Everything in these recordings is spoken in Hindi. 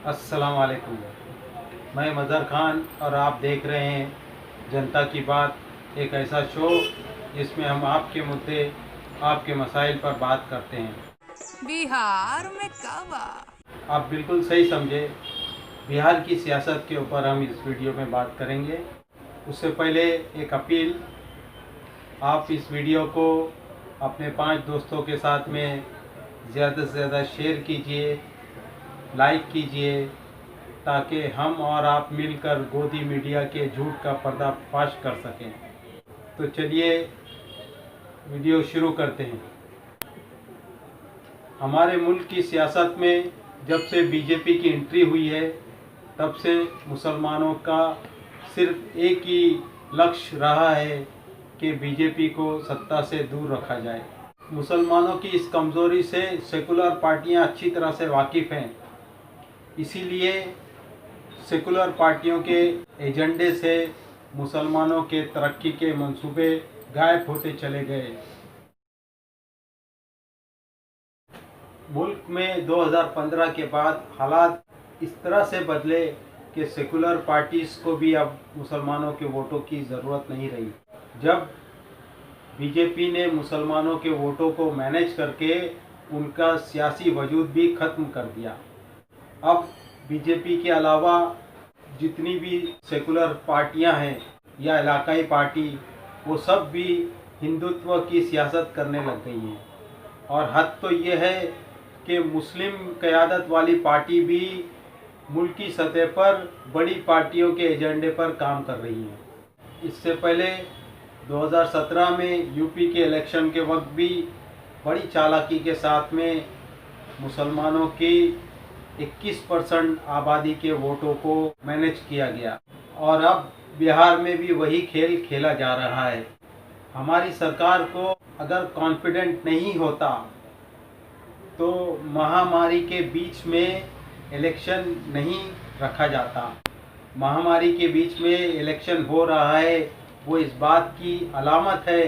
अस्सलाम वालेकुम। मैं मज़हर खान और आप देख रहे हैं जनता की बात, एक ऐसा शो जिसमें हम आपके मुद्दे, आपके मसाइल पर बात करते हैं। बिहार में कब आप बिल्कुल सही समझे, बिहार की सियासत के ऊपर हम इस वीडियो में बात करेंगे। उससे पहले एक अपील, आप इस वीडियो को अपने 5 दोस्तों के साथ में ज़्यादा से ज़्यादा शेयर कीजिए, लाइक कीजिए, ताकि हम और आप मिलकर गोदी मीडिया के झूठ का पर्दाफाश कर सकें। तो चलिए वीडियो शुरू करते हैं। हमारे मुल्क की सियासत में जब से बीजेपी की एंट्री हुई है, तब से मुसलमानों का सिर्फ एक ही लक्ष्य रहा है कि बीजेपी को सत्ता से दूर रखा जाए। मुसलमानों की इस कमज़ोरी से सेकुलर पार्टियां अच्छी तरह से वाकिफ़ हैं, इसीलिए सेकुलर पार्टियों के एजेंडे से मुसलमानों के तरक्की के मंसूबे गायब होते चले गए। मुल्क में 2015 के बाद हालात इस तरह से बदले कि सेकुलर पार्टीज़ को भी अब मुसलमानों के वोटों की ज़रूरत नहीं रही। जब बीजेपी ने मुसलमानों के वोटों को मैनेज करके उनका सियासी वजूद भी ख़त्म कर दिया। अब बीजेपी के अलावा जितनी भी सेकुलर पार्टियां हैं या इलाकाई पार्टी, वो सब भी हिंदुत्व की सियासत करने लग गई हैं। और हद तो ये है कि मुस्लिम क़यादत वाली पार्टी भी मुल्की सतह पर बड़ी पार्टियों के एजेंडे पर काम कर रही हैं। इससे पहले 2017 में यूपी के इलेक्शन के वक्त भी बड़ी चालाकी के साथ में मुसलमानों की 21% आबादी के वोटों को मैनेज किया गया, और अब बिहार में भी वही खेल खेला जा रहा है। हमारी सरकार को अगर कॉन्फिडेंट नहीं होता तो महामारी के बीच में इलेक्शन नहीं रखा जाता। महामारी के बीच में इलेक्शन हो रहा है, वो इस बात की अलामत है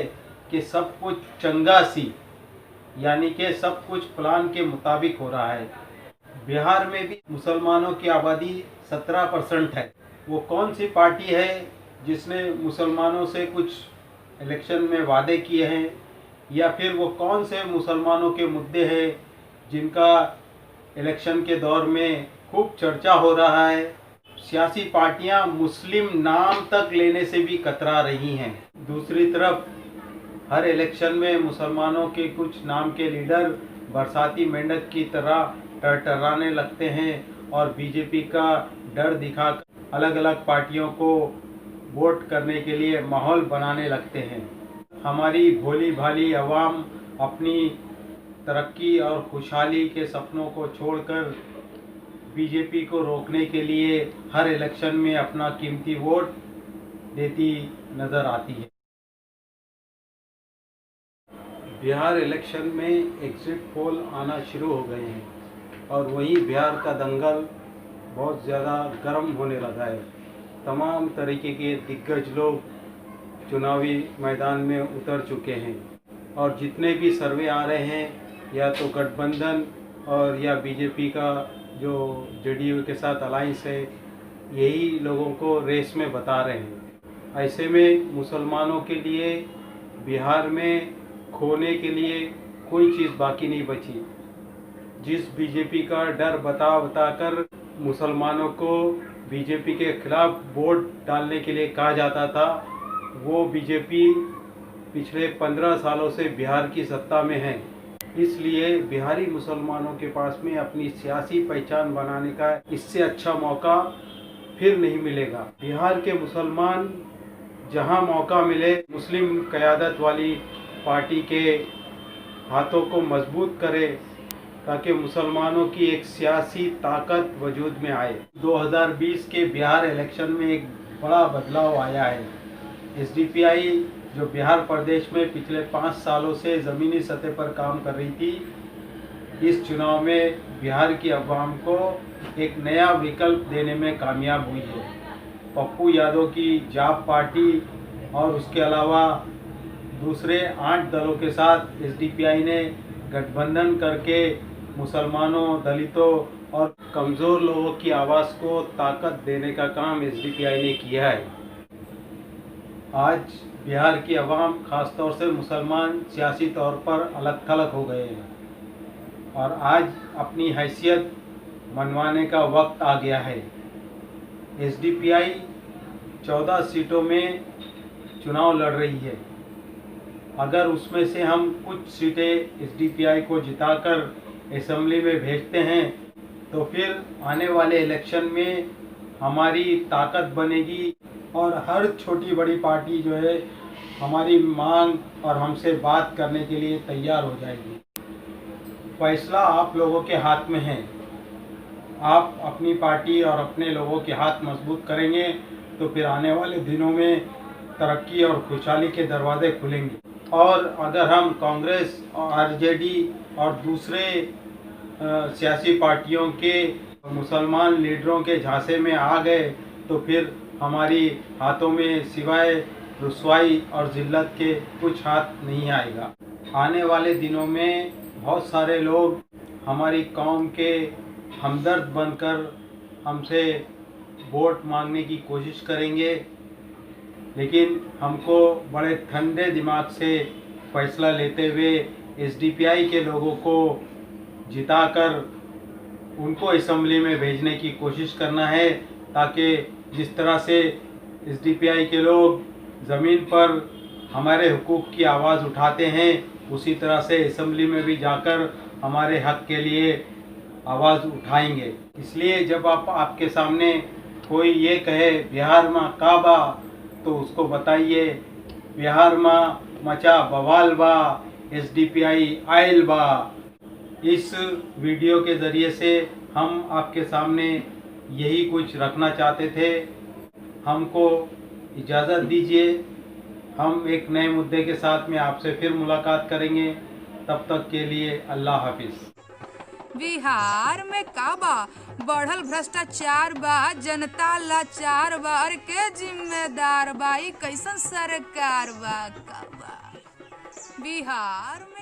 कि सब कुछ चंगा सी, यानी कि सब कुछ प्लान के मुताबिक हो रहा है। बिहार में भी मुसलमानों की आबादी 17% है। वो कौन सी पार्टी है जिसने मुसलमानों से कुछ इलेक्शन में वादे किए हैं, या फिर वो कौन से मुसलमानों के मुद्दे हैं जिनका इलेक्शन के दौर में खूब चर्चा हो रहा है। सियासी पार्टियां मुस्लिम नाम तक लेने से भी कतरा रही हैं। दूसरी तरफ हर इलेक्शन में मुसलमानों के कुछ नाम के लीडर बरसाती मेंढक की तरह टरटराने लगते हैं और बीजेपी का डर दिखाकर अलग अलग पार्टियों को वोट करने के लिए माहौल बनाने लगते हैं। हमारी भोली भाली आवाम अपनी तरक्की और खुशहाली के सपनों को छोड़कर बीजेपी को रोकने के लिए हर इलेक्शन में अपना कीमती वोट देती नज़र आती है। बिहार इलेक्शन में एग्जिट पोल आना शुरू हो गए हैं और वहीं बिहार का दंगल बहुत ज़्यादा गर्म होने लगा है। तमाम तरीके के दिग्गज लोग चुनावी मैदान में उतर चुके हैं, और जितने भी सर्वे आ रहे हैं, या तो गठबंधन और या बीजेपी का जो जेडीयू के साथ अलाइंस है, यही लोगों को रेस में बता रहे हैं। ऐसे में मुसलमानों के लिए बिहार में खोने के लिए कोई चीज़ बाकी नहीं बची। जिस बीजेपी का डर बताकर मुसलमानों को बीजेपी के खिलाफ वोट डालने के लिए कहा जाता था, वो बीजेपी पिछले 15 सालों से बिहार की सत्ता में है। इसलिए बिहारी मुसलमानों के पास में अपनी सियासी पहचान बनाने का इससे अच्छा मौका फिर नहीं मिलेगा। बिहार के मुसलमान जहां मौका मिले, मुस्लिम क़यादत वाली पार्टी के हाथों को मजबूत करे, ताकि मुसलमानों की एक सियासी ताकत वजूद में आए। 2020 के बिहार इलेक्शन में एक बड़ा बदलाव आया है। एसडीपीआई जो बिहार प्रदेश में पिछले 5 सालों से ज़मीनी सतह पर काम कर रही थी, इस चुनाव में बिहार की अवाम को एक नया विकल्प देने में कामयाब हुई है। पप्पू यादव की जाप पार्टी और उसके अलावा दूसरे 8 दलों के साथ एसडीपीआई ने गठबंधन करके मुसलमानों, दलितों और कमज़ोर लोगों की आवाज़ को ताकत देने का काम एसडीपीआई ने किया है। आज बिहार की आवाम, ख़ासतौर से मुसलमान, सियासी तौर पर अलग थलग हो गए हैं और आज अपनी हैसियत मनवाने का वक्त आ गया है। एसडीपीआई 14 सीटों में चुनाव लड़ रही है। अगर उसमें से हम कुछ सीटें एसडीपीआई को जिताकर असेंबली में भेजते हैं तो फिर आने वाले इलेक्शन में हमारी ताकत बनेगी और हर छोटी बड़ी पार्टी जो है हमारी मांग और हमसे बात करने के लिए तैयार हो जाएगी। फैसला आप लोगों के हाथ में है। आप अपनी पार्टी और अपने लोगों के हाथ मजबूत करेंगे तो फिर आने वाले दिनों में तरक्की और खुशहाली के दरवाजे खुलेंगे। और अगर हम कांग्रेस और आरजेडी और दूसरे सियासी पार्टियों के मुसलमान लीडरों के झांसे में आ गए तो फिर हमारी हाथों में सिवाय रुसवाई और जिल्लत के कुछ हाथ नहीं आएगा। आने वाले दिनों में बहुत सारे लोग हमारी कौम के हमदर्द बनकर हमसे वोट मांगने की कोशिश करेंगे, लेकिन हमको बड़े ठंडे दिमाग से फैसला लेते हुए एसडीपीआई के लोगों को जिताकर उनको असेंबली में भेजने की कोशिश करना है, ताकि जिस तरह से एसडीपीआई के लोग ज़मीन पर हमारे हुकूक की आवाज़ उठाते हैं उसी तरह से असेंबली में भी जाकर हमारे हक के लिए आवाज़ उठाएंगे। इसलिए जब आपके सामने कोई ये कहे बिहार माँ काबा तो उसको बताइए बिहार माँ मचा बवाल बा, एसडीपीआई आयल बा। इस वीडियो के ज़रिए से हम आपके सामने यही कुछ रखना चाहते थे। हमको इजाज़त दीजिए, हम एक नए मुद्दे के साथ में आपसे फिर मुलाकात करेंगे। तब तक के लिए अल्लाह हाफिज़। बिहार में काबा बढ़ल भ्रष्टाचार बा, जनता लाचार बा, और के जिम्मेदार बा, ई कैसन सरकार बा काबा। बिहार में